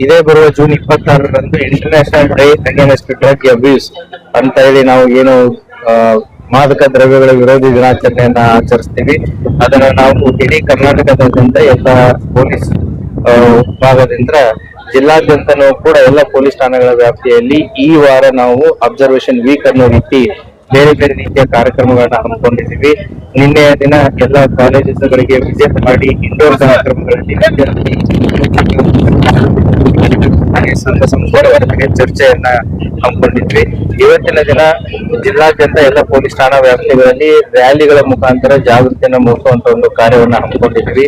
ಇದೇ ಬರುವ ಜೂನ್ 26ರಂದು international day against drug abuse ಅಂತ ಹೇಳಿ ನಾವು ಏನು ಮಾದಕ ದ್ರವ್ಯಗಳ ವಿರೋಧಿ ದಿನಾಚರಣೆಯನ್ನ ಆಚರಿಸ್ತೀವಿ. ಅದನ್ನ ನಾವು ಇಡೀ ಕರ್ನಾಟಕದಾದ್ಯಂತ ಎಲ್ಲ ಪೊಲೀಸ್ ಭಾಗದಿಂದ ಜಿಲ್ಲಾದ್ಯಂತನೂ ಕೂಡ ಎಲ್ಲ ಪೊಲೀಸ್ ಠಾಣೆಗಳ ವ್ಯಾಪ್ತಿಯಲ್ಲಿ ಈ ವಾರ ನಾವು ಅಬ್ಸರ್ವೇಷನ್ ವೀಕ್ ಅನ್ನೋ ರೀತಿ ಬೇರೆ ಬೇರೆ ರೀತಿಯ ಕಾರ್ಯಕ್ರಮಗಳನ್ನ ಹಮ್ಮಿಕೊಂಡಿದ್ದೀವಿ. ನಿನ್ನೆಯ ದಿನ ಎಲ್ಲ ಕಾಲೇಜುಗಳಿಗೆ ವಿಸಿಟ್ ಮಾಡಿ ಇಂಡೋರ್ ಕಾರ್ಯಕ್ರಮಗಳಲ್ಲಿ ಸಂಘ ಸಂಸ್ಥೆಗಳ ಬಗ್ಗೆ ಚರ್ಚೆಯನ್ನ ಹಮ್ಮಿಕೊಂಡಿದ್ವಿ. ಇವತ್ತಿನ ದಿನ ಜಿಲ್ಲಾದ್ಯಂತ ಎಲ್ಲ ಪೊಲೀಸ್ ಠಾಣಾ ವ್ಯಾಪ್ತಿಗಳಲ್ಲಿ ರ್ಯಾಲಿಗಳ ಮುಖಾಂತರ ಜಾಗೃತಿಯನ್ನ ಮೂಡಿಸುವಂತ ಒಂದು ಕಾರ್ಯವನ್ನ ಹಮ್ಮಿಕೊಂಡಿದ್ವಿ.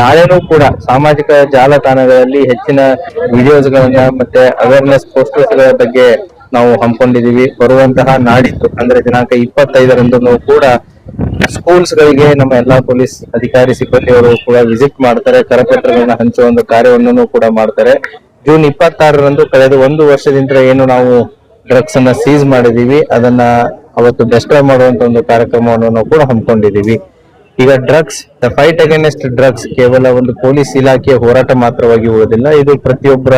ನಾಳೆನೂ ಕೂಡ ಸಾಮಾಜಿಕ ಜಾಲತಾಣಗಳಲ್ಲಿ ಹೆಚ್ಚಿನ ವಿಡಿಯೋಸ್ ಗಳನ್ನ ಮತ್ತೆ ಅವೇರ್ನೆಸ್ ಪೋಸ್ಟರ್ಸ್ ಗಳ ಬಗ್ಗೆ ನಾವು ಹಮ್ಮಿಕೊಂಡಿದೀವಿ. ಬರುವಂತಹ ನಾಡಿದ್ದು ಅಂದ್ರೆ ದಿನಾಂಕ 25ರಂದು ಕೂಡ ಸ್ಕೂಲ್ಸ್ ಗಳಿಗೆ ನಮ್ಮ ಎಲ್ಲಾ ಪೊಲೀಸ್ ಅಧಿಕಾರಿ ಸಿಬ್ಬಂದಿಯವರು ಕೂಡ ವಿಸಿಟ್ ಮಾಡ್ತಾರೆ, ಕರಪತ್ರಗಳನ್ನ ಹಂಚುವ ಒಂದು ಕಾರ್ಯವನ್ನು ಕೂಡ ಮಾಡ್ತಾರೆ. ಜೂನ್ 26ರಂದು ಕಳೆದ 1 ವರ್ಷದಿಂದ ಏನು ನಾವು ಡ್ರಗ್ಸ್ ಅನ್ನ ಸೀಸ್ ಮಾಡಿದೀವಿ, ಅದನ್ನ ಅವತ್ತು ಡೆಸ್ಟ್ರಾಯ್ ಮಾಡುವಂತ ಒಂದು ಕಾರ್ಯಕ್ರಮವನ್ನು ನಾವು ಕೂಡ ಹಮ್ಮಿಕೊಂಡಿದೀವಿ. ಈಗ drugs, the fight against drugs ಕೇವಲ ಒಂದು ಪೊಲೀಸ್ ಇಲಾಖೆಯ ಹೋರಾಟ ಮಾತ್ರವಾಗಿ ಉಳಿದಿಲ್ಲ, ಇದು ಪ್ರತಿಯೊಬ್ಬರ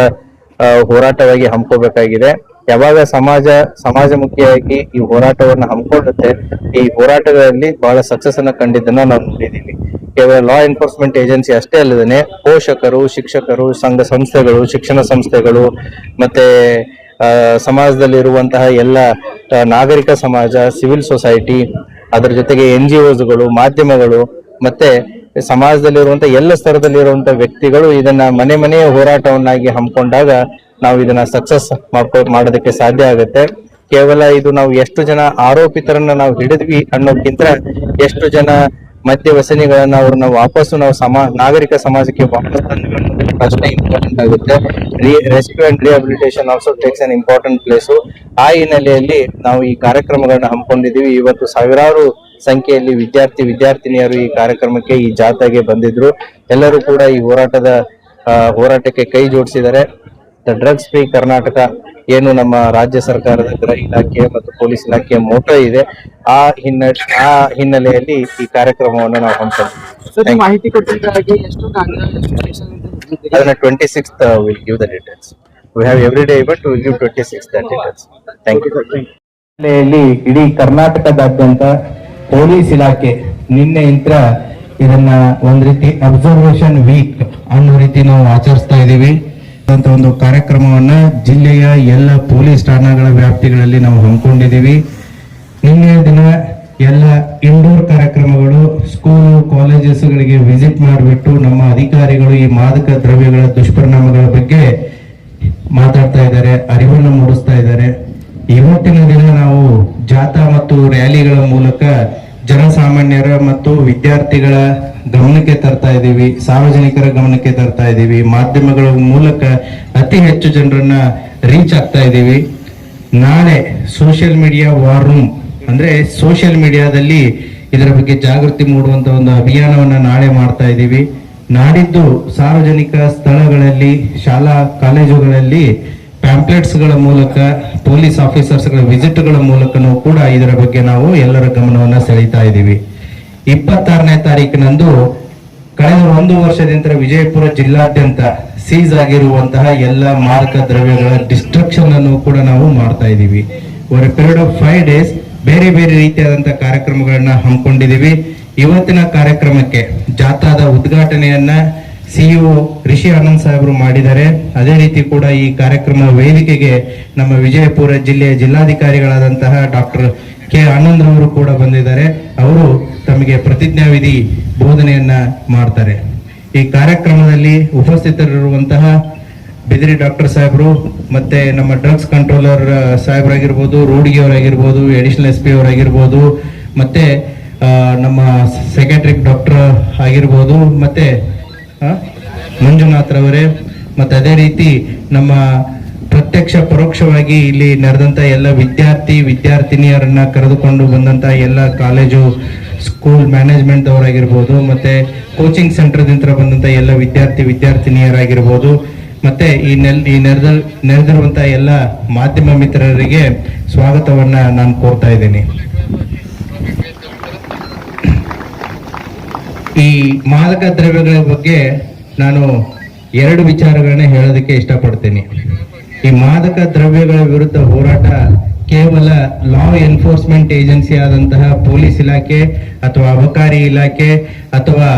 ಹೋರಾಟವಾಗಿ ಹಮ್ಮಿಕೋಬೇಕಾಗಿದೆ. ಯಾವಾಗ ಸಮಾಜಮುಖಿಯಾಗಿ ಈ ಹೋರಾಟವನ್ನ ಹಮ್ಮಿಕೊಳ್ಳುತ್ತೆ, ಈ ಹೋರಾಟಗಳಲ್ಲಿ ಬಹಳ ಸಕ್ಸಸ್ ಅನ್ನ ಕಂಡಿದ್ದನ್ನ ನಾವು ನೋಡಿದೀವಿ. ಕೇವಲ ಲಾ ಎನ್ಫೋರ್ಸ್ಮೆಂಟ್ ಏಜೆನ್ಸಿ ಅಷ್ಟೇ ಅಲ್ಲದೆ ಪೋಷಕರು, ಶಿಕ್ಷಕರು, ಸಂಘ ಸಂಸ್ಥೆಗಳು, ಶಿಕ್ಷಣ ಸಂಸ್ಥೆಗಳು ಮತ್ತೆ ಸಮಾಜದಲ್ಲಿರುವಂತಹ ಎಲ್ಲ ನಾಗರಿಕ ಸಮಾಜ, ಸಿವಿಲ್ ಸೊಸೈಟಿ, ಅದರ ಜೊತೆಗೆ NGOsಗಳು, ಮಾಧ್ಯಮಗಳು ಮತ್ತೆ ಸಮಾಜದಲ್ಲಿರುವಂತಹ ಎಲ್ಲ ಸ್ತರದಲ್ಲಿರುವಂತಹ ವ್ಯಕ್ತಿಗಳು ಇದನ್ನ ಮನೆ ಹೋರಾಟವನ್ನಾಗಿ ಹಮ್ಮಿಕೊಂಡಾಗ ನಾವು ಇದನ್ನ ಸಕ್ಸಸ್ ಮಾಡೋದಕ್ಕೆ ಸಾಧ್ಯ ಆಗುತ್ತೆ. ಕೇವಲ ಇದು ನಾವು ಎಷ್ಟು ಜನ ಆರೋಪಿತರನ್ನ ನಾವು ಹಿಡಿದ್ವಿ ಅನ್ನೋಕ್ಕಿಂತ ಎಷ್ಟು ಜನ ಮದ್ಯ ವ್ಯಸನಿಗಳನ್ನ ಅವ್ರನ್ನ ವಾಪಸ್ಸು ನಾವು ನಾಗರಿಕ ಸಮಾಜಕ್ಕೆ ವಾಪಸ್ ತಂದ್ವಿ ಅನ್ನೋದಕ್ಕೆ ಅಷ್ಟೇ ಇಂಪಾರ್ಟೆಂಟ್ ಆಗುತ್ತೆ. Rescue and rehabilitation also takes an important place. ಆ ಹಿನ್ನೆಲೆಯಲ್ಲಿ ನಾವು ಈ ಕಾರ್ಯಕ್ರಮಗಳನ್ನ ಹಮ್ಮಿಕೊಂಡಿದೀವಿ. ಇವತ್ತು ಸಾವಿರಾರು ಸಂಖ್ಯೆಯಲ್ಲಿ ವಿದ್ಯಾರ್ಥಿನಿಯರು ಈ ಕಾರ್ಯಕ್ರಮಕ್ಕೆ, ಈ ಜಾಥಾಗೆ ಬಂದಿದ್ರು. ಎಲ್ಲರೂ ಕೂಡ ಈ ಹೋರಾಟಕ್ಕೆ ಕೈ ಜೋಡಿಸಿದ್ದಾರೆ. ದ ಡ್ರಗ್ಸ್ ಫ್ರೀ ಕರ್ನಾಟಕ ಏನು ನಮ್ಮ ರಾಜ್ಯ ಸರ್ಕಾರದ ಗೃಹ ಇಲಾಖೆ ಮತ್ತು ಪೊಲೀಸ್ ಇಲಾಖೆಯ ಮೋಟೋ ಇದೆ, ಆ ಹಿನ್ನೆಲೆಯಲ್ಲಿ ಈ ಕಾರ್ಯಕ್ರಮವನ್ನು ನಾವು ಹಮ್ಮಿಕೊಂಡಿದ್ದೀವಿ. ಮಾಹಿತಿ ಕೊಟ್ಟಿದ್ದಾಗಿ ಅದನ್ನ 26th will give the details. We have every day but will give 26th the details. Thank you. ಹಿನ್ನೆಲೆಯಲ್ಲಿ ಇಡೀ ಕರ್ನಾಟಕದಾದ್ಯಂತ ಪೊಲೀಸ್ ಇಲಾಖೆ ನಿನ್ನೆಯಿಂದ ಇದನ್ನ ಒಂದ್ ರೀತಿ ಅಬ್ಸರ್ವೇಷನ್ ವೀಕ್ ಅನ್ನೋ ರೀತಿ ನಾವು ಆಚರಿಸ್ತಾ ಇದ್ದೀವಿ. ಅಂತ ಒಂದು ಕಾರ್ಯಕ್ರಮವನ್ನ ಜಿಲ್ಲೆಯ ಎಲ್ಲ ಪೊಲೀಸ್ ಠಾಣೆಗಳ ವ್ಯಾಪ್ತಿಗಳಲ್ಲಿ ನಾವು ಹಮ್ಮಿಕೊಂಡಿದ್ದೀವಿ. ನಿನ್ನೆ ದಿನ ಎಲ್ಲ ಇಂಡೋರ್ ಕಾರ್ಯಕ್ರಮಗಳು, ಸ್ಕೂಲು ಕಾಲೇಜಸ್ಗಳಿಗೆ ವಿಸಿಟ್ ಮಾಡಿಬಿಟ್ಟು ನಮ್ಮ ಅಧಿಕಾರಿಗಳು ಈ ಮಾದಕ ದ್ರವ್ಯಗಳ ದುಷ್ಪರಿಣಾಮಗಳ ಬಗ್ಗೆ ಮಾತಾಡ್ತಾ ಇದ್ದಾರೆ, ಅರಿವನ್ನು ಮೂಡಿಸ್ತಾ ಇದ್ದಾರೆ. ಇವತ್ತಿನ ದಿನ ನಾವು ಜಾಥಾ ಮತ್ತು ರ್ಯಾಲಿಗಳ ಮೂಲಕ ಜನಸಾಮಾನ್ಯರ ಮತ್ತು ವಿದ್ಯಾರ್ಥಿಗಳ ಗಮನಕ್ಕೆ ತರ್ತಾ ಇದ್ದೀವಿ, ಸಾರ್ವಜನಿಕರ ಗಮನಕ್ಕೆ ತರ್ತಾ ಇದ್ದೀವಿ. ಮಾಧ್ಯಮಗಳ ಮೂಲಕ ಅತಿ ಹೆಚ್ಚು ಜನರನ್ನ ರೀಚ್ ಆಗ್ತಾ ಇದ್ದೀವಿ. ನಾಳೆ ಸೋಷಿಯಲ್ ಮೀಡಿಯಾ ವಾರ್ ರೂಮ್ ಅಂದ್ರೆ ಸೋಷಿಯಲ್ ಮೀಡಿಯಾದಲ್ಲಿ ಇದರ ಬಗ್ಗೆ ಜಾಗೃತಿ ಮೂಡುವಂತ ಒಂದು ಅಭಿಯಾನವನ್ನ ನಾಳೆ ಮಾಡ್ತಾ ಇದ್ದೀವಿ. ನಾಡಿದ್ದು ಸಾರ್ವಜನಿಕ ಸ್ಥಳಗಳಲ್ಲಿ, ಶಾಲಾ ಕಾಲೇಜುಗಳಲ್ಲಿ ಪ್ಯಾಂಪ್ಲೆಟ್ಸ್ ಗಳ ಮೂಲಕ, ಪೊಲೀಸ್ ಆಫೀಸರ್ಸ್ ಗಳ ವಿಸಿಟ್ ಗಳ ಮೂಲಕನೂ ಕೂಡ ಇದರ ಬಗ್ಗೆ ನಾವು ಎಲ್ಲರ ಗಮನವನ್ನ ಸೆಳೀತಾ ಇದ್ದೀವಿ. 26ನೇ ತಾರೀಕಿನಂದು ಕಳೆದ 1 ವರ್ಷದಿಂದ ವಿಜಯಪುರ ಜಿಲ್ಲಾದ್ಯಂತ ಸೀಸ್ ಆಗಿರುವಂತಹ ಎಲ್ಲ ಮಾದಕ ದ್ರವ್ಯಗಳ ಡಿಸ್ಟ್ರಕ್ಷನ್ ಅನ್ನು ಕೂಡ ನಾವು ಮಾಡ್ತಾ ಇದ್ದೀವಿ. Over A period of 5 days ಬೇರೆ ಬೇರೆ ರೀತಿಯಾದಂತಹ ಕಾರ್ಯಕ್ರಮಗಳನ್ನ ಹಮ್ಮಿಕೊಂಡಿದ್ದೀವಿ. ಇವತ್ತಿನ ಕಾರ್ಯಕ್ರಮಕ್ಕೆ ಜಾಥಾದ ಉದ್ಘಾಟನೆಯನ್ನ CEO ರಿಷಿ ಆನಂದ್ ಸಾಹೇಬರು ಮಾಡಿದ್ದಾರೆ. ಅದೇ ರೀತಿ ಕೂಡ ಈ ಕಾರ್ಯಕ್ರಮ ವೇದಿಕೆಗೆ ನಮ್ಮ ವಿಜಯಪುರ ಜಿಲ್ಲೆಯ ಜಿಲ್ಲಾಧಿಕಾರಿಗಳಾದಂತಹ ಡಾಕ್ಟರ್ ಕೆ ಆನಂದ್ ಅವರು ಕೂಡ ಬಂದಿದ್ದಾರೆ. ಅವರು ತಮಗೆ ಪ್ರತಿಜ್ಞಾವಿಧಿ ಬೋಧನೆಯನ್ನ ಮಾಡ್ತಾರೆ. ಈ ಕಾರ್ಯಕ್ರಮದಲ್ಲಿ ಉಪಸ್ಥಿತರಿರುವಂತಹ ಬಿದಿರಿ ಡಾಕ್ಟರ್ ಸಾಹೇಬರು, ಮತ್ತೆ ನಮ್ಮ ಡ್ರಗ್ಸ್ ಕಂಟ್ರೋಲರ್ ಸಾಹೇಬರಾಗಿರ್ಬೋದು, ರೂಢಿಯವರಾಗಿರ್ಬೋದು, ಅಡಿಷನಲ್ SP ಅವರಾಗಿರ್ಬೋದು, ಮತ್ತೆ ನಮ್ಮ ಸೈಕ್ಯಾಟ್ರಿಕ್ ಡಾಕ್ಟರ್ ಆಗಿರ್ಬೋದು, ಮತ್ತೆ ಮಂಜುನಾಥ್ ರವರೇ, ಮತ್ತೆ ಅದೇ ರೀತಿ ನಮ್ಮ ಪ್ರತ್ಯಕ್ಷ ಪರೋಕ್ಷವಾಗಿ ಇಲ್ಲಿ ನಡೆದಂತ ಎಲ್ಲ ವಿದ್ಯಾರ್ಥಿನಿಯರನ್ನ ಕರೆದುಕೊಂಡು ಬಂದಂತ ಎಲ್ಲ ಕಾಲೇಜು, ಸ್ಕೂಲ್ ಮ್ಯಾನೇಜ್ಮೆಂಟ್ ಅವರಾಗಿರ್ಬೋದು, ಮತ್ತೆ ಕೋಚಿಂಗ್ ಸೆಂಟರ್ ದಿಂದ ಬಂದಂತ ಎಲ್ಲ ವಿದ್ಯಾರ್ಥಿನಿಯರಾಗಿರ್ಬೋದು, ಮತ್ತೆ ಈ ನೆರೆದಿರುವಂತಹ ಎಲ್ಲ ಮಾಧ್ಯಮ ಮಿತ್ರರಿಗೆ ಸ್ವಾಗತವನ್ನ ನಾನು ಕೋರ್ತಾ ಇದ್ದೀನಿ. ಈ ಮಾದಕ ದ್ರವ್ಯಗಳ ಬಗ್ಗೆ ನಾನು ಎರಡು ವಿಚಾರಗಳನ್ನ ಹೇಳೋದಕ್ಕೆ ಇಷ್ಟಪಡ್ತೀನಿ. ಈ ಮಾದಕ ದ್ರವ್ಯಗಳ ವಿರುದ್ಧ ಹೋರಾಟ ಕೇವಲ ಲಾ ಎನ್ಫೋರ್ಸ್ಮೆಂಟ್ ಏಜೆನ್ಸಿ ಆದಂತಹ ಪೊಲೀಸ್ ಇಲಾಖೆ ಅಥವಾ ಅಬಕಾರಿ ಇಲಾಖೆ ಅಥವಾ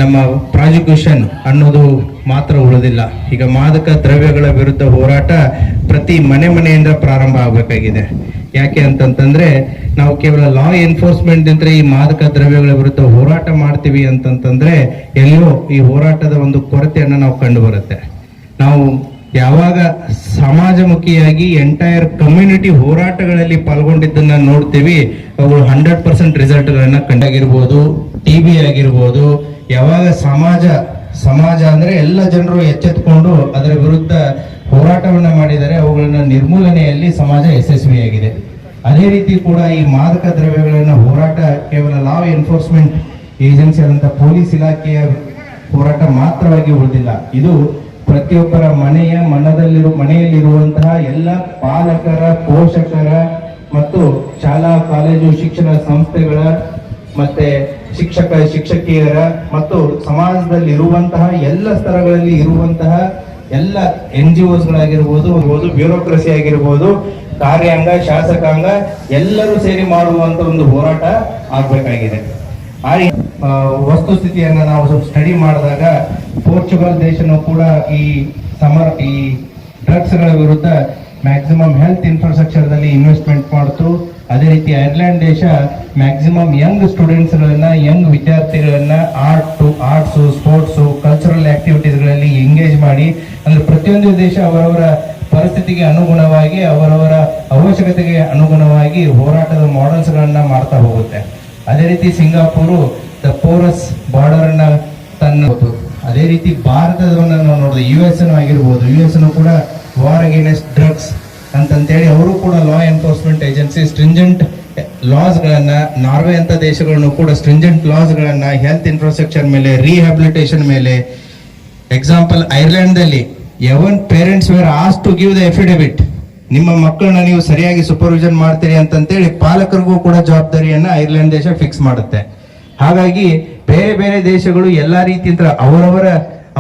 ನಮ್ಮ ಪ್ರಾಸಿಕ್ಯೂಷನ್ ಅನ್ನೋದು ಮಾತ್ರ ಉಳಿದಿಲ್ಲ. ಈಗ ಮಾದಕ ದ್ರವ್ಯಗಳ ವಿರುದ್ಧ ಹೋರಾಟ ಪ್ರತಿ ಮನೆಯಿಂದ ಪ್ರಾರಂಭ ಆಗಬೇಕಾಗಿದೆ. ಯಾಕೆ ಅಂತಂತಂದ್ರೆ ನಾವು ಕೇವಲ ಲಾ ಎನ್ಫೋರ್ಸ್ಮೆಂಟ್ ಅಂದ್ರೆ ಈ ಮಾದಕ ದ್ರವ್ಯಗಳ ವಿರುದ್ಧ ಹೋರಾಟ ಮಾಡ್ತೀವಿ ಅಂತಂತಂದ್ರೆ ಎಲ್ಲೋ ಈ ಹೋರಾಟದ ಒಂದು ಕೊರತೆಯನ್ನ ನಾವು ಕಂಡು ಬರುತ್ತೆ. ನಾವು ಯಾವಾಗ ಸಮಾಜಮುಖಿಯಾಗಿ ಎಂಟೈರ್ ಕಮ್ಯುನಿಟಿ ಹೋರಾಟಗಳಲ್ಲಿ ಪಾಲ್ಗೊಂಡಿದ್ದನ್ನ ನೋಡ್ತೀವಿ, ಅವುಗಳು 100% ರಿಸಲ್ಟ್ಗಳನ್ನ ಕಂಡಾಗಿರ್ಬೋದು. TB ಆಗಿರ್ಬೋದು, ಯಾವಾಗ ಸಮಾಜ ಅಂದ್ರೆ ಎಲ್ಲ ಜನರು ಎಚ್ಚೆತ್ತುಕೊಂಡು ಅದರ ವಿರುದ್ಧ ಹೋರಾಟವನ್ನ ಮಾಡಿದರೆ ಅವುಗಳನ್ನ ನಿರ್ಮೂಲನೆಯಲ್ಲಿ ಸಮಾಜ ಯಶಸ್ವಿಯಾಗಿದೆ. ಅದೇ ರೀತಿ ಕೂಡ ಈ ಮಾದಕ ದ್ರವ್ಯಗಳನ್ನ ಹೋರಾಟ ಕೇವಲ ಲಾ ಎನ್ಫೋರ್ಸ್ಮೆಂಟ್ ಏಜೆನ್ಸಿ ಆದಂತ ಪೊಲೀಸ್ ಇಲಾಖೆಯ ಹೋರಾಟ ಮಾತ್ರವಾಗಿ ಉಳಿದಿಲ್ಲ. ಇದು ಪ್ರತಿಯೊಬ್ಬರ ಮನೆಯಲ್ಲಿರುವಂತಹ ಎಲ್ಲ ಪಾಲಕರ, ಪೋಷಕರ ಮತ್ತು ಶಾಲಾ ಕಾಲೇಜು ಶಿಕ್ಷಣ ಸಂಸ್ಥೆಗಳ ಮತ್ತೆ ಶಿಕ್ಷಕಿಯರ ಮತ್ತು ಸಮಾಜದಲ್ಲಿ ಇರುವಂತಹ ಎಲ್ಲ ಸ್ತರಗಳಲ್ಲಿ ಇರುವಂತಹ ಎಲ್ಲ NGOs ಗಳಾಗಿರ್ಬೋದು, ಬ್ಯೂರೋಕ್ರಸಿ ಆಗಿರ್ಬೋದು, ಕಾರ್ಯಾಂಗ, ಶಾಸಕಾಂಗ ಎಲ್ಲರೂ ಸೇರಿ ಮಾಡುವಂತ ಒಂದು ಹೋರಾಟ ಆಗ್ಬೇಕಾಗಿದೆ. ವಸ್ತುಸ್ಥಿತಿಯನ್ನ ನಾವು ಸ್ಟಡಿ ಮಾಡಿದಾಗ ಪೋರ್ಚುಗಲ್ ದೇಶನೂ ಕೂಡ ಈ ಡ್ರಗ್ಸ್ ಗಳ ವಿರುದ್ಧ ಮ್ಯಾಕ್ಸಿಮಮ್ ಹೆಲ್ತ್ ಇನ್ಫ್ರಾಸ್ಟ್ರಕ್ಚರ್ ದಲ್ಲಿ ಇನ್ವೆಸ್ಟ್ಮೆಂಟ್ ಮಾಡ್ತು. ಅದೇ ರೀತಿ ಐರ್ಲೆಂಡ್ ದೇಶ ಮ್ಯಾಕ್ಸಿಮಮ್ ಯಂಗ್ ಸ್ಟೂಡೆಂಟ್ಸ್ ಗಳನ್ನ, ಯಂಗ್ ವಿದ್ಯಾರ್ಥಿಗಳನ್ನ ಆರ್ಟ್ಸ್, ಸ್ಪೋರ್ಟ್ಸ್, ಕಲ್ಚರಲ್ ಆಕ್ಟಿವಿಟೀಸ್ ಗಳಲ್ಲಿ ಎಂಗೇಜ್ ಮಾಡಿ, ಅಂದ್ರೆ ಪ್ರತಿಯೊಂದು ದೇಶ ಅವರವರ ಪರಿಸ್ಥಿತಿಗೆ ಅನುಗುಣವಾಗಿ, ಅವರವರ ಅವಶ್ಯಕತೆಗೆ ಅನುಗುಣವಾಗಿ ಹೋರಾಟದ ಮಾಡೆಲ್ಸ್ ಗಳನ್ನ ಮಾಡ್ತಾ ಹೋಗುತ್ತೆ. ಅದೇ ರೀತಿ ಸಿಂಗಾಪುರು ದ ಪೋರಸ್ ಬಾರ್ಡರ್ ಅನ್ನ ಅದೇ ರೀತಿ ಭಾರತದವನ್ನ ನಾವು ನೋಡಿದ್ರೆ US ಆಗಿರ್ಬೋದು, US ಕೂಡ ವಾರ್ ಅಗೇನೆಸ್ಟ್ ಡ್ರಗ್ಸ್ ಅಂತೇಳಿ ಅವರು ಕೂಡ law enforcement agency stringent laws ಗಳನ್ನ, ನಾರ್ವೆ ಅಂತ ದೇಶಗಳನ್ನು ಕೂಡ ಸ್ಟ್ರಿಂಜೆಂಟ್ ಲಾಸ್ ಗಳನ್ನ ಹೆಲ್ತ್ ಇನ್ಫ್ರಾಸ್ಟ್ರಕ್ಚರ್ ಮೇಲೆ, ರಿಹ್ಯಾಬಿಲಿಟೇಷನ್ ಮೇಲೆ. ಎಕ್ಸಾಂಪಲ್, ಐರ್ಲೆಂಡ್ ದಲ್ಲಿ ಯವನ್ parents were asked to give the affidavit. ನಿಮ್ಮ ಮಕ್ಕಳನ್ನ ನೀವು ಸರಿಯಾಗಿ ಸೂಪರ್ವಿಷನ್ ಮಾಡ್ತೀರಿ ಅಂತೇಳಿ ಪಾಲಕರಿಗೂ ಕೂಡ ಜವಾಬ್ದಾರಿಯನ್ನ ಐರ್ಲೆಂಡ್ ದೇಶ ಫಿಕ್ಸ್ ಮಾಡುತ್ತೆ. ಹಾಗಾಗಿ ಬೇರೆ ಬೇರೆ ದೇಶಗಳು ಎಲ್ಲಾ ರೀತಿಯಿಂದ ಅವರವರ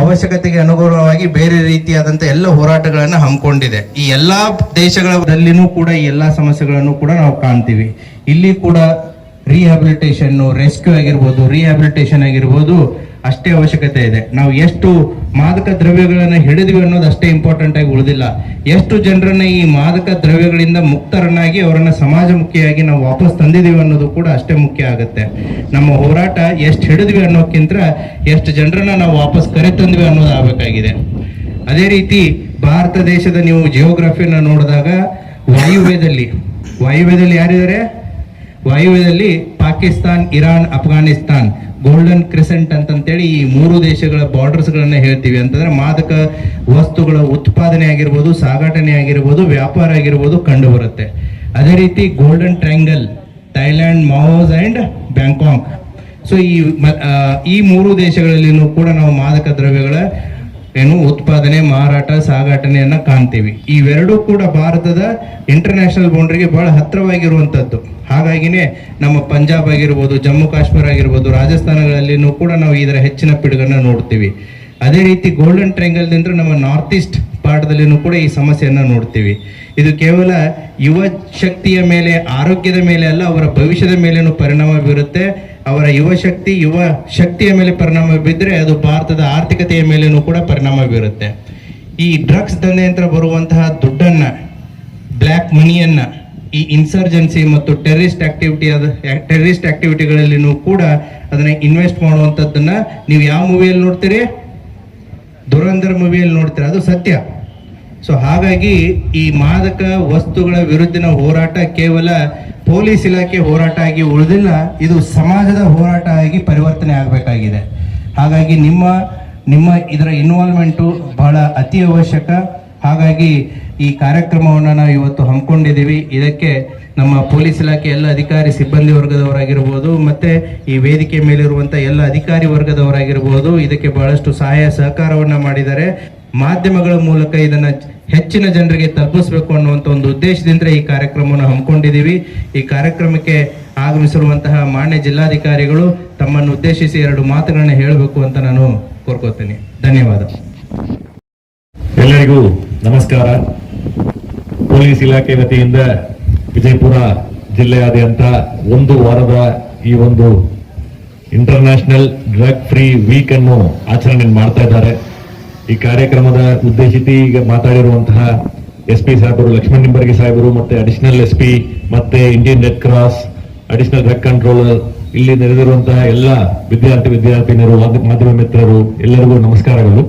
ಅವಶ್ಯಕತೆಗೆ ಅನುಗುಣವಾಗಿ ಬೇರೆ ರೀತಿಯಾದಂತ ಎಲ್ಲ ಹೋರಾಟಗಳನ್ನ ಹಮ್ಮಿಕೊಂಡಿದೆ. ಈ ಎಲ್ಲಾ ದೇಶಗಳಲ್ಲಿನೂ ಕೂಡ ಈ ಎಲ್ಲಾ ಸಮಸ್ಯೆಗಳನ್ನು ಕೂಡ ನಾವು ಕಾಣ್ತೀವಿ. ಇಲ್ಲಿ ಕೂಡ ರೆಸ್ಕ್ಯೂ ಆಗಿರ್ಬೋದು, ರಿಹ್ಯಾಬಿಲಿಟೇಷನ್ ಆಗಿರ್ಬೋದು ಅಷ್ಟೇ ಅವಶ್ಯಕತೆ ಇದೆ. ನಾವು ಎಷ್ಟು ಮಾದಕ ದ್ರವ್ಯಗಳನ್ನ ಹಿಡಿದ್ವಿ ಅನ್ನೋದು ಅಷ್ಟೇ ಇಂಪಾರ್ಟೆಂಟ್ ಆಗಿ ಉಳಿದಿಲ್ಲ. ಎಷ್ಟು ಜನರನ್ನ ಈ ಮಾದಕ ದ್ರವ್ಯಗಳಿಂದ ಮುಕ್ತರನ್ನಾಗಿ ಅವರನ್ನ ಸಮಾಜಮುಖಿಯಾಗಿ ನಾವು ವಾಪಸ್ ತಂದಿದೀವಿ ಅನ್ನೋದು ಕೂಡ ಅಷ್ಟೇ ಮುಖ್ಯ ಆಗುತ್ತೆ. ನಮ್ಮ ಹೋರಾಟ ಎಷ್ಟು ಹಿಡಿದ್ವಿ ಅನ್ನೋಕ್ಕಿಂತ ಎಷ್ಟು ಜನರನ್ನ ನಾವು ವಾಪಸ್ ಕರೆತಂದ್ವಿ ಅನ್ನೋದು ಆಗಬೇಕಾಗಿದೆ. ಅದೇ ರೀತಿ ಭಾರತ ದೇಶದ ನೀವು ಜಿಯೋಗ್ರಫಿಯನ್ನ ನೋಡಿದಾಗ ವಾಯುವ್ಯದಲ್ಲಿ ಯಾರಿದ್ದಾರೆ? ವಾಯುವ್ಯದಲ್ಲಿ Pakistan, Iran, Afghanistan, golden crescent ಅಂತೇಳಿ ಈ ಮೂರು ದೇಶಗಳ ಬಾರ್ಡರ್ಸ್ ಗಳನ್ನ ಹೇಳ್ತೀವಿ. ಅಂತಂದ್ರೆ ಮಾದಕ ವಸ್ತುಗಳ ಉತ್ಪಾದನೆ ಆಗಿರ್ಬೋದು, ಸಾಗಾಟನೆ ಆಗಿರ್ಬೋದು, ವ್ಯಾಪಾರ ಆಗಿರ್ಬೋದು ಕಂಡು ಬರುತ್ತೆ. ಅದೇ ರೀತಿ golden triangle, Thailand, Laos and Bangkok. So ಈ ಮೂರು ದೇಶಗಳಲ್ಲಿನೂ ಕೂಡ ನಾವು ಮಾದಕ ದ್ರವ್ಯಗಳ ಉತ್ಪಾದನೆ, ಮಾರಾಟ, ಸಾಗಾಟನೆಯನ್ನ ಕಾಣ್ತೀವಿ. ಇವೆರಡೂ ಕೂಡ ಭಾರತದ ಇಂಟರ್ನ್ಯಾಷನಲ್ ಬೌಂಡ್ರಿಗೆ ಬಹಳ ಹತ್ತಿರವಾಗಿರುವಂತದ್ದು. ಹಾಗಾಗಿನೇ ನಮ್ಮ ಪಂಜಾಬ್ ಆಗಿರ್ಬೋದು, ಜಮ್ಮು ಕಾಶ್ಮೀರ ಆಗಿರ್ಬೋದು, ರಾಜಸ್ಥಾನಗಳಲ್ಲಿನೂ ಕೂಡ ನಾವು ಇದರ ಹೆಚ್ಚಿನ ಪಿಡುಗನ್ನ ನೋಡ್ತೀವಿ. ಅದೇ ರೀತಿ ಗೋಲ್ಡನ್ ಟ್ರಯಾಂಗಲ್ ದಿಂದ ನಮ್ಮ ನಾರ್ತ್ ಈಸ್ಟ್ ಪಾರ್ಟ್ದಲ್ಲಿನೂ ಕೂಡ ಈ ಸಮಸ್ಯೆಯನ್ನ ನೋಡ್ತೀವಿ. ಇದು ಕೇವಲ ಯುವ ಶಕ್ತಿಯ ಮೇಲೆ, ಆರೋಗ್ಯದ ಮೇಲೆ ಅಲ್ಲ, ಅವರ ಭವಿಷ್ಯದ ಮೇಲೇನು ಪರಿಣಾಮ ಬೀರುತ್ತೆ. ಅವರ ಯುವ ಶಕ್ತಿಯ ಮೇಲೆ ಪರಿಣಾಮ ಬಿದ್ದರೆ ಅದು ಭಾರತದ ಆರ್ಥಿಕತೆಯ ಮೇಲೇನು ಕೂಡ ಪರಿಣಾಮ ಬೀರುತ್ತೆ. ಈ ಡ್ರಗ್ಸ್ ದಂಧೆಯಂತ್ರ ಬರುವಂತಹ ದುಡ್ಡನ್ನ, ಬ್ಲ್ಯಾಕ್ ಮನಿಯನ್ನ ಈ ಇನ್ಸರ್ಜೆನ್ಸಿ ಮತ್ತು ಟೆರರಿಸ್ಟ್ ಆಕ್ಟಿವಿಟಿಗಳಲ್ಲಿನೂ ಕೂಡ ಅದನ್ನ ಇನ್ವೆಸ್ಟ್ ಮಾಡುವಂತದ್ದನ್ನ ನೀವು ಯಾವ ಮೂವಿಯಲ್ಲಿ ನೋಡ್ತೀರಿ? ದುರಂಧರ್ ಮೂವಿಯಲ್ಲಿ ನೋಡ್ತೀರಿ, ಅದು ಸತ್ಯ. ಸೊ ಹಾಗಾಗಿ ಈ ಮಾದಕ ವಸ್ತುಗಳ ವಿರುದ್ಧಿನ ಹೋರಾಟ ಕೇವಲ ಪೊಲೀಸ್ ಇಲಾಖೆ ಹೋರಾಟ ಆಗಿ ಉಳಿದಿಲ್ಲ, ಇದು ಸಮಾಜದ ಹೋರಾಟ ಆಗಿ ಪರಿವರ್ತನೆ ಆಗಬೇಕಾಗಿದೆ. ಹಾಗಾಗಿ ನಿಮ್ಮ ಇದರ ಇನ್ವಾಲ್ವ್ಮೆಂಟು ಬಹಳ ಅತಿ ಅವಶ್ಯಕ. ಹಾಗಾಗಿ ಈ ಕಾರ್ಯಕ್ರಮವನ್ನು ನಾವು ಇವತ್ತು ಹಮ್ಮಿಕೊಂಡಿದ್ದೀವಿ. ಇದಕ್ಕೆ ನಮ್ಮ ಪೊಲೀಸ್ ಇಲಾಖೆ ಎಲ್ಲ ಅಧಿಕಾರಿ ಸಿಬ್ಬಂದಿ ವರ್ಗದವರಾಗಿರ್ಬೋದು, ಮತ್ತೆ ಈ ವೇದಿಕೆ ಮೇಲಿರುವಂಥ ಎಲ್ಲ ಅಧಿಕಾರಿ ವರ್ಗದವರಾಗಿರ್ಬೋದು ಇದಕ್ಕೆ ಬಹಳಷ್ಟು ಸಹಾಯ ಸಹಕಾರವನ್ನ ಮಾಡಿದ್ದಾರೆ. ಮಾಧ್ಯಮಗಳ ಮೂಲಕ ಇದನ್ನ ಹೆಚ್ಚಿನ ಜನರಿಗೆ ತಲುಪಿಸಬೇಕು ಅನ್ನುವಂಥ ಒಂದು ಉದ್ದೇಶದಿಂದ ಈ ಕಾರ್ಯಕ್ರಮವನ್ನು ಹಮ್ಮಿಕೊಂಡಿದ್ದೀವಿ. ಈ ಕಾರ್ಯಕ್ರಮಕ್ಕೆ ಆಗಮಿಸಿರುವಂತಹ ಮಾನ್ಯ ಜಿಲ್ಲಾಧಿಕಾರಿಗಳು ತಮ್ಮನ್ನು ಉದ್ದೇಶಿಸಿ 2 ಮಾತುಗಳನ್ನ ಹೇಳಬೇಕು ಅಂತ ನಾನು ಕೋರ್ಕೋತೀನಿ. ಧನ್ಯವಾದ. ಎಲ್ಲರಿಗೂ ನಮಸ್ಕಾರ. ಪೊಲೀಸ್ ಇಲಾಖೆ ವತಿಯಿಂದ ವಿಜಯಪುರ ಜಿಲ್ಲೆಯಾದ್ಯಂತ ಒಂದು ವಾರದ ಈ ಒಂದು ಇಂಟರ್ನ್ಯಾಷನಲ್ ಡ್ರಗ್ ಫ್ರೀ ವೀಕ್ ಅನ್ನು ಆಚರಣೆ ಮಾಡ್ತಾ ಇದ್ದಾರೆ. ಈ ಕಾರ್ಯಕ್ರಮದ ಉದ್ದೇಶಿಸಿ ಈಗ ಮಾತಾಡಿರುವಂತಹ SP ಸಾಹೇಬರು, ಲಕ್ಷ್ಮಣ್ ನಿಂಬರ್ಗಿ ಸಾಹೇಬರು, ಮತ್ತೆ ಅಡಿಷನಲ್ SP, ಮತ್ತೆ Indian red cross, additional drug controller, ಇಲ್ಲಿ ನೆರೆದಿರುವಂತಹ ಎಲ್ಲ ವಿದ್ಯಾರ್ಥಿನಿಯರು, ಮಾಧ್ಯಮ ಮಿತ್ರರು, ಎಲ್ಲರಿಗೂ ನಮಸ್ಕಾರಗಳು.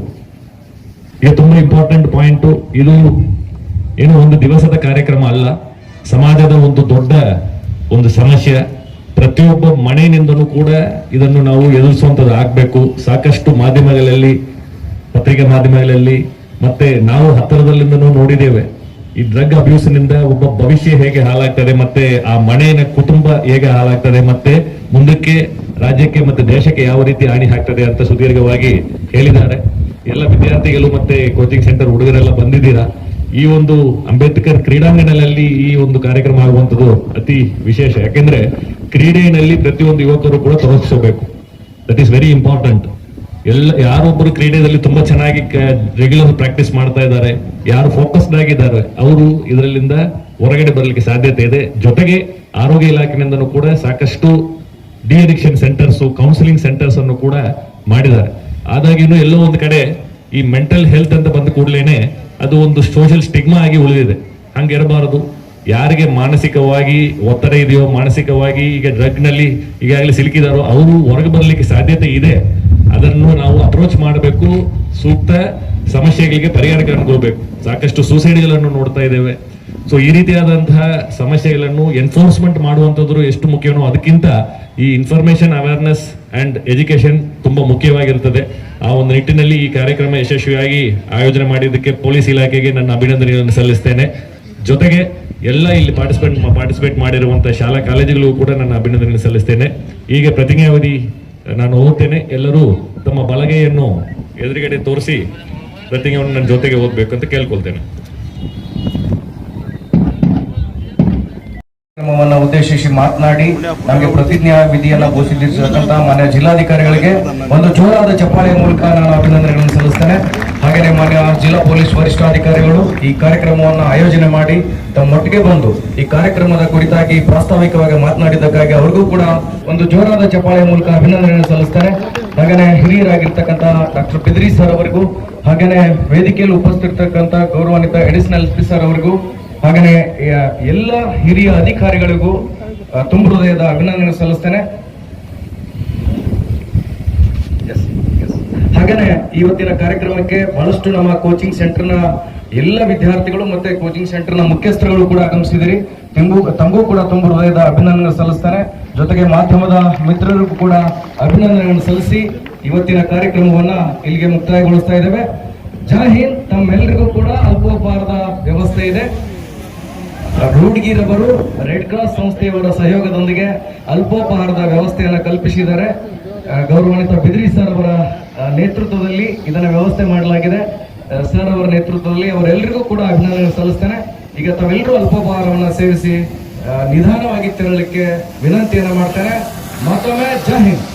ಈಗ ತುಂಬಾ ಇಂಪಾರ್ಟೆಂಟ್ ಪಾಯಿಂಟ್ ಇದು. ಏನು ಒಂದು ದಿವಸದ ಕಾರ್ಯಕ್ರಮ ಅಲ್ಲ, ಸಮಾಜದ ಒಂದು ದೊಡ್ಡ ಒಂದು ಸಮಸ್ಯೆ. ಪ್ರತಿಯೊಬ್ಬ ಮನೆಯಿಂದನೂ ಕೂಡ ಇದನ್ನು ನಾವು ಎದುರಿಸುವಂತದ್ದು ಆಗ್ಬೇಕು. ಸಾಕಷ್ಟು ಮಾಧ್ಯಮಗಳಲ್ಲಿ, ಪತ್ರಿಕಾ ಮಾಧ್ಯಮಗಳಲ್ಲಿ, ಮತ್ತೆ ನಾವು ಹತ್ತಿರದಲ್ಲಿಂದನೂ ನೋಡಿದ್ದೇವೆ ಈ ಡ್ರಗ್ ಅಬ್ಯೂಸ್ ನಿಂದ ಒಬ್ಬ ಭವಿಷ್ಯ ಹೇಗೆ ಹಾಳಾಗ್ತದೆ, ಮತ್ತೆ ಆ ಮನೆಯ ಕುಟುಂಬ ಹೇಗೆ ಹಾಳಾಗ್ತದೆ, ಮತ್ತೆ ಮುಂದಕ್ಕೆ ರಾಜ್ಯಕ್ಕೆ ಮತ್ತೆ ದೇಶಕ್ಕೆ ಯಾವ ರೀತಿ ಹಾನಿ ಆಗ್ತದೆ ಅಂತ ಸುದೀರ್ಘವಾಗಿ ಹೇಳಿದ್ದಾರೆ. ಎಲ್ಲ ವಿದ್ಯಾರ್ಥಿಗಳು ಮತ್ತೆ ಕೋಚಿಂಗ್ ಸೆಂಟರ್ ಹುಡುಗರೆಲ್ಲ ಬಂದಿದ್ದೀರಾ. ಈ ಒಂದು ಅಂಬೇಡ್ಕರ್ ಕ್ರೀಡಾಂಗಣದಲ್ಲಿ ಈ ಒಂದು ಕಾರ್ಯಕ್ರಮ ಆಗುವಂಥದ್ದು ಅತಿ ವಿಶೇಷ. ಯಾಕೆಂದ್ರೆ ಕ್ರೀಡೆಯಲ್ಲಿ ಪ್ರತಿಯೊಂದು ಯುವಕರು ಕೂಡ ತೊಡಗಿಸಬೇಕು. That is very important. ಯಾರೊಬ್ಬರು ಕ್ರೀಡೆಯಲ್ಲಿ ತುಂಬಾ ಚೆನ್ನಾಗಿ ರೆಗ್ಯುಲರ್ ಪ್ರಾಕ್ಟೀಸ್ ಮಾಡ್ತಾ ಇದ್ದಾರೆ, ಯಾರು ಫೋಕಸ್ಡ್ ಆಗಿದ್ದಾರೆ, ಅವರು ಇದರಲ್ಲಿಂದ ಹೊರಗಡೆ ಬರಲಿಕ್ಕೆ ಸಾಧ್ಯತೆ ಇದೆ. ಜೊತೆಗೆ ಆರೋಗ್ಯ ಇಲಾಖೆಯಿಂದನೂ ಕೂಡ ಸಾಕಷ್ಟು de addiction centres, counselling centres ಅನ್ನು ಕೂಡ ಮಾಡಿದ್ದಾರೆ. ಆದಾಗಿನೂ ಎಲ್ಲೋ ಒಂದು ಕಡೆ ಈ ಮೆಂಟಲ್ ಹೆಲ್ತ್ ಅಂತ ಬಂದ ಕೂಡಲೇನೆ ಅದು ಒಂದು ಸೋಷಿಯಲ್ ಸ್ಟಿಗ್ಮಾ ಆಗಿ ಉಳಿದಿದೆ. ಹಂಗಿರಬಾರದು. ಯಾರಿಗೆ ಮಾನಸಿಕವಾಗಿ ಒತ್ತಡ ಇದೆಯೋ, ಮಾನಸಿಕವಾಗಿ ಈಗ ಡ್ರಗ್ ನಲ್ಲಿ ಈಗಾಗಲೇ ಸಿಲುಕಿದಾರೋ, ಅವರು ಹೊರಗೆ ಬರಲಿಕ್ಕೆ ಸಾಧ್ಯತೆ ಇದೆ. ಅದನ್ನು ನಾವು ಅಪ್ರೋಚ್ ಮಾಡಬೇಕು, ಸೂಕ್ತ ಸಮಸ್ಯೆಗಳಿಗೆ ಪರಿಹಾರ ಕಂಡುಕೋಬೇಕು. ಸಾಕಷ್ಟು ಸೂಸೈಡ್ಗಳನ್ನು ನೋಡ್ತಾ ಇದ್ದೇವೆ. ಸೊ ಈ ರೀತಿಯಾದಂತಹ ಸಮಸ್ಯೆಗಳನ್ನು ಎನ್ಫೋರ್ಸ್ಮೆಂಟ್ ಮಾಡುವಂತದ್ರು ಎಷ್ಟು ಮುಖ್ಯನೋ ಅದಕ್ಕಿಂತ ಈ ಇನ್ಫಾರ್ಮೇಶನ್ ಅವೇರ್ನೆಸ್ ಅಂಡ್ ಎಜುಕೇಶನ್ ತುಂಬಾ ಮುಖ್ಯವಾಗಿರುತ್ತದೆ. ಆ ಒಂದು ನಿಟ್ಟಿನಲ್ಲಿ ಈ ಕಾರ್ಯಕ್ರಮ ಯಶಸ್ವಿಯಾಗಿ ಆಯೋಜನೆ ಮಾಡಿದ್ದಕ್ಕೆ ಪೊಲೀಸ್ ಇಲಾಖೆಗೆ ನನ್ನ ಅಭಿನಂದನೆಗಳನ್ನು ಸಲ್ಲಿಸ್ತೇನೆ. ಜೊತೆಗೆ ಎಲ್ಲ ಇಲ್ಲಿ ಪಾರ್ಟಿಸಿಪೇಟ್ ಮಾಡಿರುವಂತಹ ಶಾಲಾ ಕಾಲೇಜುಗಳಿಗೂ ಕೂಡ ನನ್ನ ಅಭಿನಂದನೆ ಸಲ್ಲಿಸ್ತೇನೆ. ಈಗ ಪ್ರತಿಜ್ಞಾವಧಿ ನಾನು ಓದ್ತೇನೆ. ಎಲ್ಲರೂ ತಮ್ಮ ಬಲಗೈಯನ್ನು ಎದುರುಗಡೆ ತೋರಿಸಿ ಪ್ರತಿಜ್ಞೆಯನ್ನು ನನ್ನ ಜೊತೆಗೆ ಓದಬೇಕು ಅಂತ ಕೇಳ್ಕೊಳ್ತೇನೆ. ಕಾರ್ಯಕ್ರಮವನ್ನು ಉದ್ದೇಶಿಸಿ ಮಾತನಾಡಿ ನಮಗೆ ಪ್ರತಿಜ್ಞಾ ವಿಧಿಯನ್ನ ಘೋಷಿಸಿರ್ತಕ್ಕಂತಹ ಮಾನ್ಯ ಜಿಲ್ಲಾಧಿಕಾರಿಗಳಿಗೆ ಒಂದು ಜೋರಾದ ಚಪ್ಪಾಳೆಯ ಮೂಲಕ ನಾನು ಅಭಿನಂದನೆಗಳನ್ನು ಸಲ್ಲಿಸ್ತೇನೆ. ಹಾಗೆಯೇ ಮಾನ್ಯ ಜಿಲ್ಲಾ ಪೊಲೀಸ್ ವರಿಷ್ಠಾಧಿಕಾರಿಗಳು ಈ ಕಾರ್ಯಕ್ರಮವನ್ನು ಆಯೋಜನೆ ಮಾಡಿ ತಮ್ಮೊಟ್ಟಿಗೆ ಬಂದು ಈ ಕಾರ್ಯಕ್ರಮದ ಕುರಿತಾಗಿ ಪ್ರಾಸ್ತಾವಿಕವಾಗಿ ಮಾತನಾಡಿದ್ದಕ್ಕಾಗಿ ಅವ್ರಿಗೂ ಕೂಡ ಒಂದು ಜೋರಾದ ಚಪ್ಪಾಳೆಯ ಮೂಲಕ ಅಭಿನಂದನೆಯನ್ನು ಸಲ್ಲಿಸ್ತೇನೆ. ಹಾಗೆಯೇ ಹಿರಿಯರಾಗಿರ್ತಕ್ಕಂಥ ಡಾಕ್ಟರ್ ಬಿದ್ರಿ ಸರ್ ಅವರಿಗೂ, ಹಾಗೆಯೇ ವೇದಿಕೆಯಲ್ಲಿ ಉಪಸ್ಥಿತರ್ತಕ್ಕಂಥ ಗೌರವಾನ್ವಿತ ಅಡಿಷನಲ್ SP ಸರ್ ಅವರಿಗೂ, ಹಾಗೆಯೇ ಎಲ್ಲ ಹಿರಿಯ ಅಧಿಕಾರಿಗಳಿಗೂ ತುಂಬ ಹೃದಯದ ಅಭಿನಂದನೆ ಸಲ್ಲಿಸ್ತೇನೆ. ಹಾಗೆಯೇ ಇವತ್ತಿನ ಕಾರ್ಯಕ್ರಮಕ್ಕೆ ಬಹಳಷ್ಟು ನಮ್ಮ ಕೋಚಿಂಗ್ ಸೆಂಟರ್ನ ಎಲ್ಲ ವಿದ್ಯಾರ್ಥಿಗಳು ಮತ್ತೆ ಕೋಚಿಂಗ್ ಸೆಂಟರ್ನ ಮುಖ್ಯಸ್ಥರುಗಳು ಕೂಡ ಆಗಮಿಸಿದಿರಿ. ತಮಗೂ ಕೂಡ ತುಂಬ ಹೃದಯದ ಅಭಿನಂದನೆ ಸಲ್ಲಿಸ್ತೇನೆ. ಜೊತೆಗೆ ಮಾಧ್ಯಮದ ಮಿತ್ರರಿಗೂ ಕೂಡ ಅಭಿನಂದನೆಗಳನ್ನು ಸಲ್ಲಿಸಿ ಇವತ್ತಿನ ಕಾರ್ಯಕ್ರಮವನ್ನ ಇಲ್ಲಿಗೆ ಮುಕ್ತಾಯಗೊಳಿಸ್ತಾ ಇದ್ದೇವೆ. ಜೈ ಹಿಂದ್. ತಮ್ಮೆಲ್ಲರಿಗೂ ಕೂಡ ಅಲ್ಪೋಪಹಾರದ ವ್ಯವಸ್ಥೆ ಇದೆ. ರೂಢಗಿರವರು ರೆಡ್ ಕ್ರಾಸ್ ಸಂಸ್ಥೆಯವರ ಸಹಯೋಗದೊಂದಿಗೆ ಅಲ್ಪೋಪಹಾರದ ವ್ಯವಸ್ಥೆಯನ್ನು ಕಲ್ಪಿಸಿದ್ದಾರೆ. ಗೌರವಾನ್ವಿತ ಬಿದ್ರಿ ಸರ್ ಅವರ ನೇತೃತ್ವದಲ್ಲಿ ಇದನ್ನ ವ್ಯವಸ್ಥೆ ಮಾಡಲಾಗಿದೆ. ಸರ್ ಅವರ ನೇತೃತ್ವದಲ್ಲಿ ಅವರೆಲ್ಲರಿಗೂ ಕೂಡ ಅಭಿನಂದನೆ ಸಲ್ಲಿಸ್ತೇನೆ. ಈಗ ತಾವೆಲ್ಲರೂ ಅಲ್ಪೋಪಹಾರವನ್ನು ಸೇವಿಸಿ ನಿಧಾನವಾಗಿ ತೆರಳಲಿಕ್ಕೆ ವಿನಂತಿಯನ್ನು ಮಾಡ್ತೇನೆ. ಮತ್ತೊಮ್ಮೆ ಜೈ ಹಿಂದ್.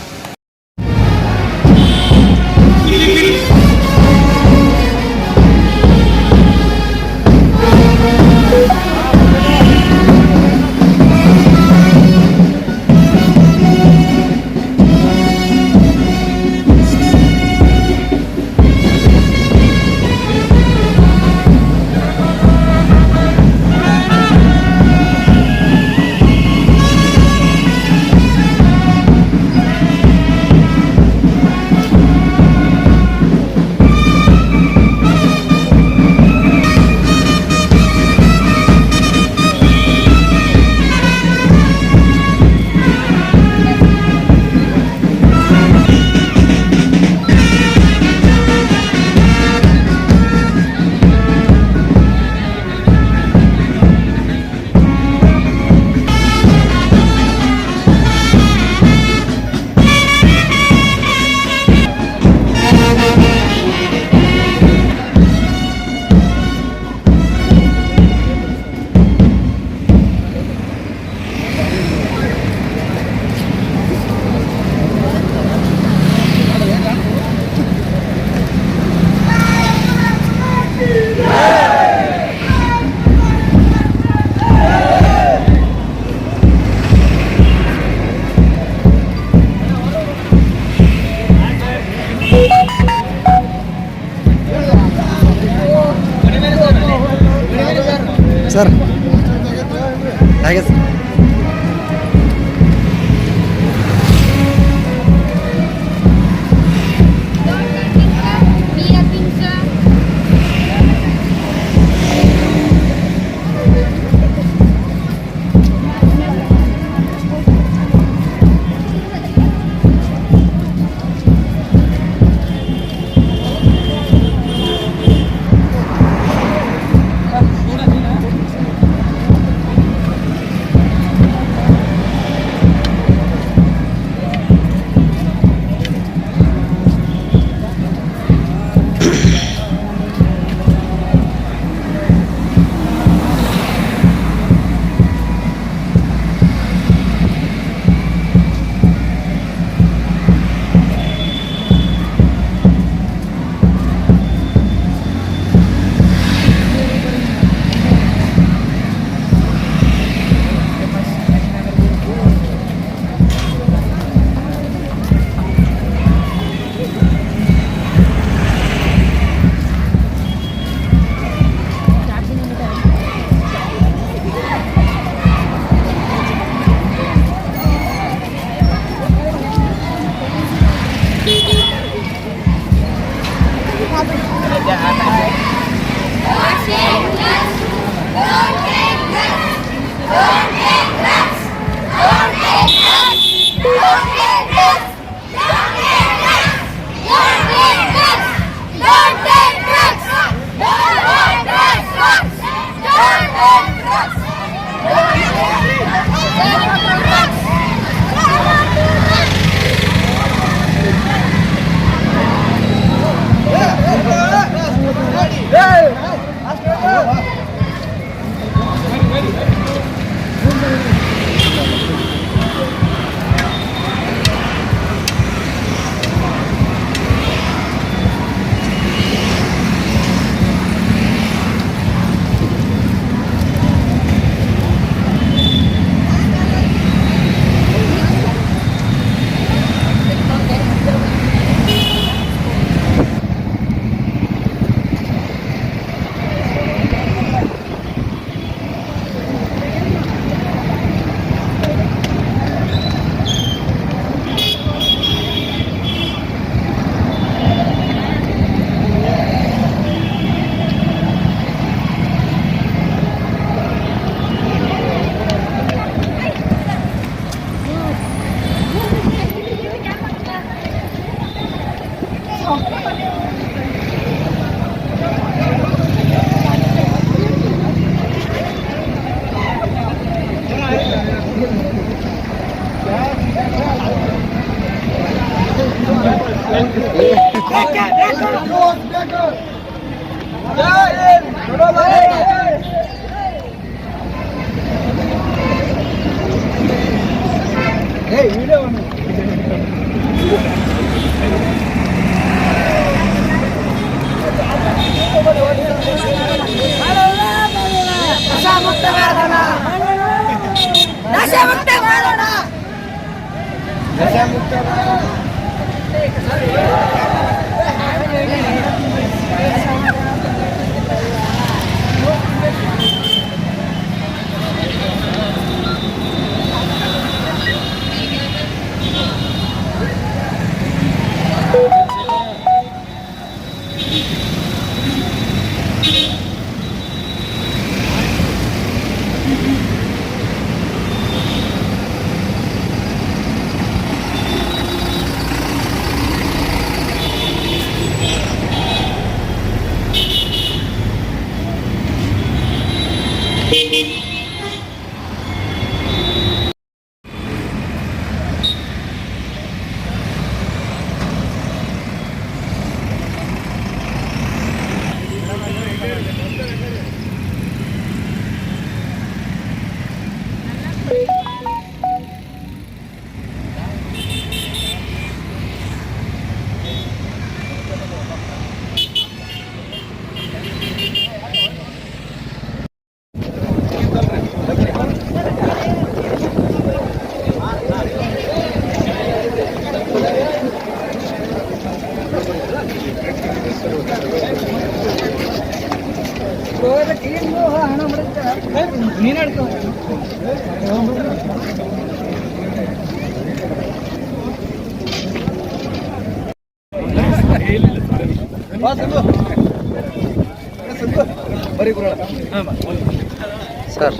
ಸರ್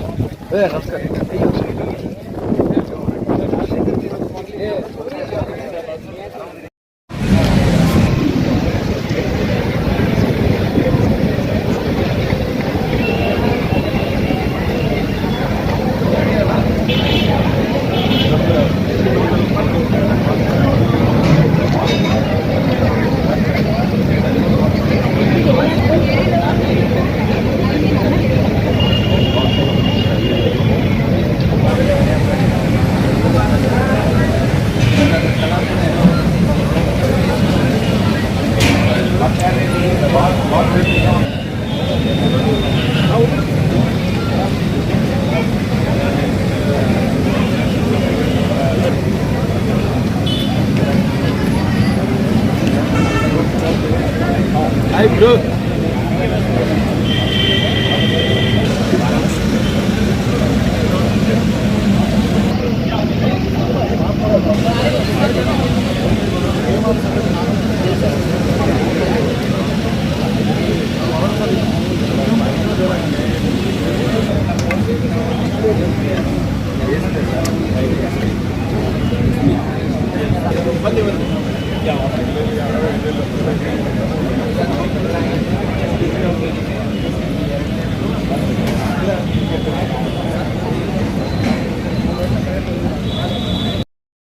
ಬನ್ನಿ